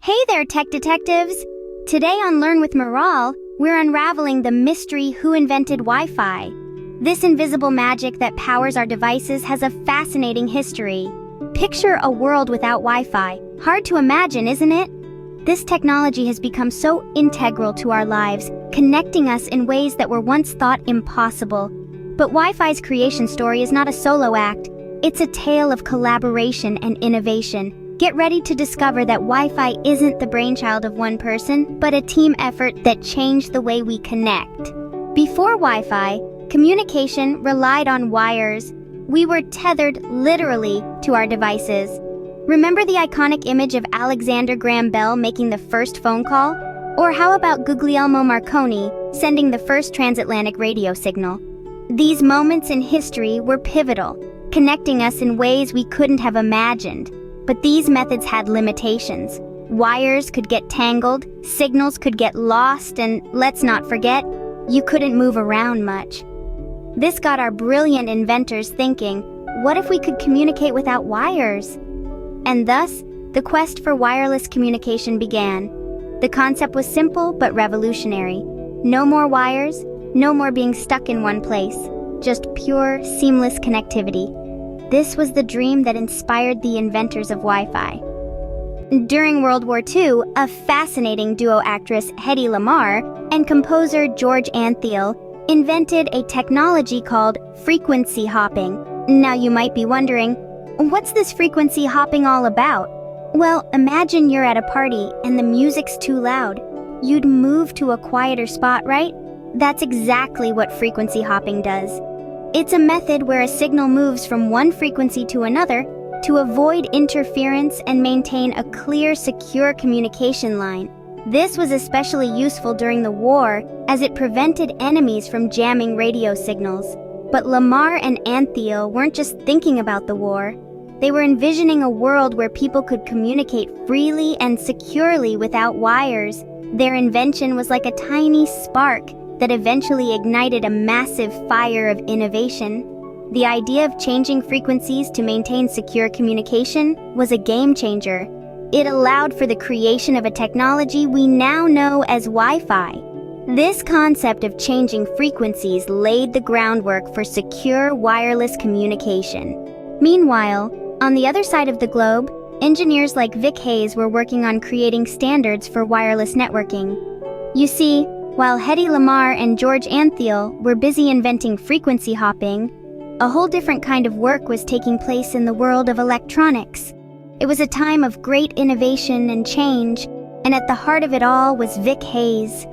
Hey there, tech detectives! Today on Learn With Miral, we're unraveling the mystery who invented Wi-Fi. This invisible magic that powers our devices has a fascinating history. Picture a world without Wi-Fi. Hard to imagine, isn't it? This technology has become so integral to our lives, connecting us in ways that were once thought impossible. But Wi-Fi's creation story is not a solo act. It's a tale of collaboration and innovation. Get ready to discover that Wi-Fi isn't the brainchild of one person, but a team effort that changed the way we connect. Before Wi-Fi, communication relied on wires. We were tethered literally to our devices. Remember the iconic image of Alexander Graham Bell making the first phone call? Or how about Guglielmo Marconi sending the first transatlantic radio signal? These moments in history were pivotal, connecting us in ways we couldn't have imagined. But these methods had limitations. Wires could get tangled, signals could get lost, and let's not forget, you couldn't move around much. This got our brilliant inventors thinking, what if we could communicate without wires? And thus, the quest for wireless communication began. The concept was simple but revolutionary. No more wires, no more being stuck in one place. Just pure, seamless connectivity. This was the dream that inspired the inventors of Wi-Fi. During World War II, a fascinating duo actress, Hedy Lamarr, and composer George Antheil invented a technology called frequency hopping. Now you might be wondering, what's this frequency hopping all about? Well, imagine you're at a party and the music's too loud. You'd move to a quieter spot, right? That's exactly what frequency hopping does. It's a method where a signal moves from one frequency to another to avoid interference and maintain a clear, secure communication line. This was especially useful during the war, as it prevented enemies from jamming radio signals. But Lamarr and Antheil weren't just thinking about the war. They were envisioning a world where people could communicate freely and securely without wires. Their invention was like a tiny spark that eventually ignited a massive fire of innovation. The idea of changing frequencies to maintain secure communication was a game changer. It allowed for the creation of a technology we now know as Wi-Fi. This concept of changing frequencies laid the groundwork for secure wireless communication. Meanwhile, on the other side of the globe, engineers like Vic Hayes were working on creating standards for wireless networking. You see, while Hedy Lamarr and George Antheil were busy inventing frequency hopping, a whole different kind of work was taking place in the world of electronics. It was a time of great innovation and change, and at the heart of it all was Vic Hayes.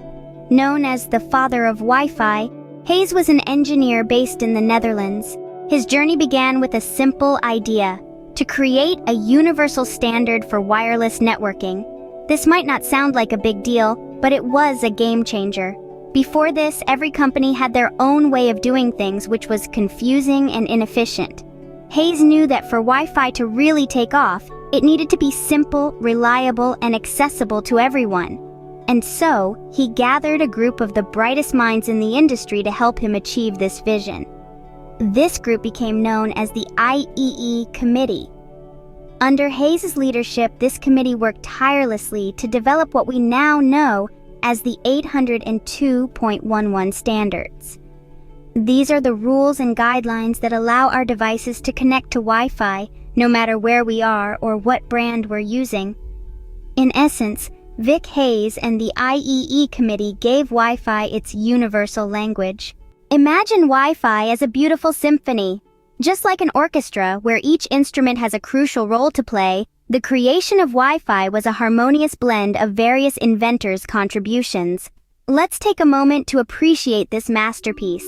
Known as the father of Wi-Fi, Hayes was an engineer based in the Netherlands. His journey began with a simple idea: to create a universal standard for wireless networking. This might not sound like a big deal, but it was a game changer. Before this, every company had their own way of doing things, which was confusing and inefficient. Hayes knew that for Wi-Fi to really take off, it needed to be simple, reliable, and accessible to everyone. And so, he gathered a group of the brightest minds in the industry to help him achieve this vision. This group became known as the IEE Committee. Under Hayes' leadership, this committee worked tirelessly to develop what we now know as the 802.11 standards. These are the rules and guidelines that allow our devices to connect to Wi-Fi, no matter where we are or what brand we're using. In essence, Vic Hayes and the IEE committee gave Wi-Fi its universal language. Imagine Wi-Fi as a beautiful symphony. Just like an orchestra where each instrument has a crucial role to play, the creation of Wi-Fi was a harmonious blend of various inventors' contributions. Let's take a moment to appreciate this masterpiece.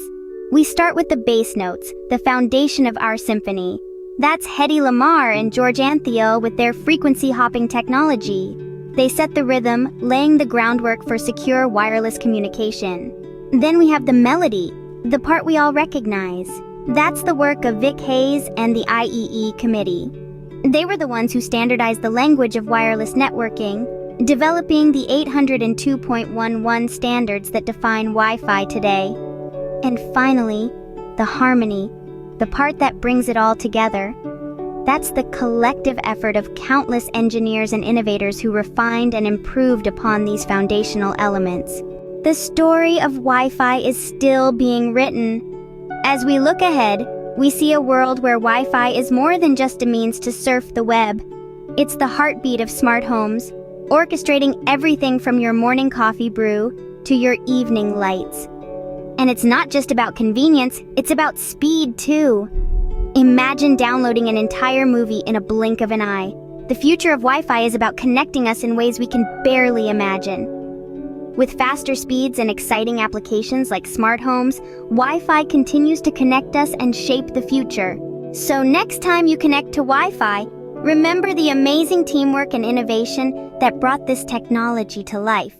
We start with the bass notes, the foundation of our symphony. That's Hedy Lamarr and George Antheil with their frequency hopping technology. They set the rhythm, laying the groundwork for secure wireless communication. Then we have the melody, the part we all recognize. That's the work of Vic Hayes and the IEE committee. They were the ones who standardized the language of wireless networking, developing the 802.11 standards that define Wi-Fi today. And finally, the harmony, the part that brings it all together. That's the collective effort of countless engineers and innovators who refined and improved upon these foundational elements. The story of Wi-Fi is still being written. As we look ahead, we see a world where Wi-Fi is more than just a means to surf the web. It's the heartbeat of smart homes, orchestrating everything from your morning coffee brew to your evening lights. And it's not just about convenience, it's about speed too. Imagine downloading an entire movie in a blink of an eye. The future of Wi-Fi is about connecting us in ways we can barely imagine. With faster speeds and exciting applications like smart homes, Wi-Fi continues to connect us and shape the future. So next time you connect to Wi-Fi, remember the amazing teamwork and innovation that brought this technology to life.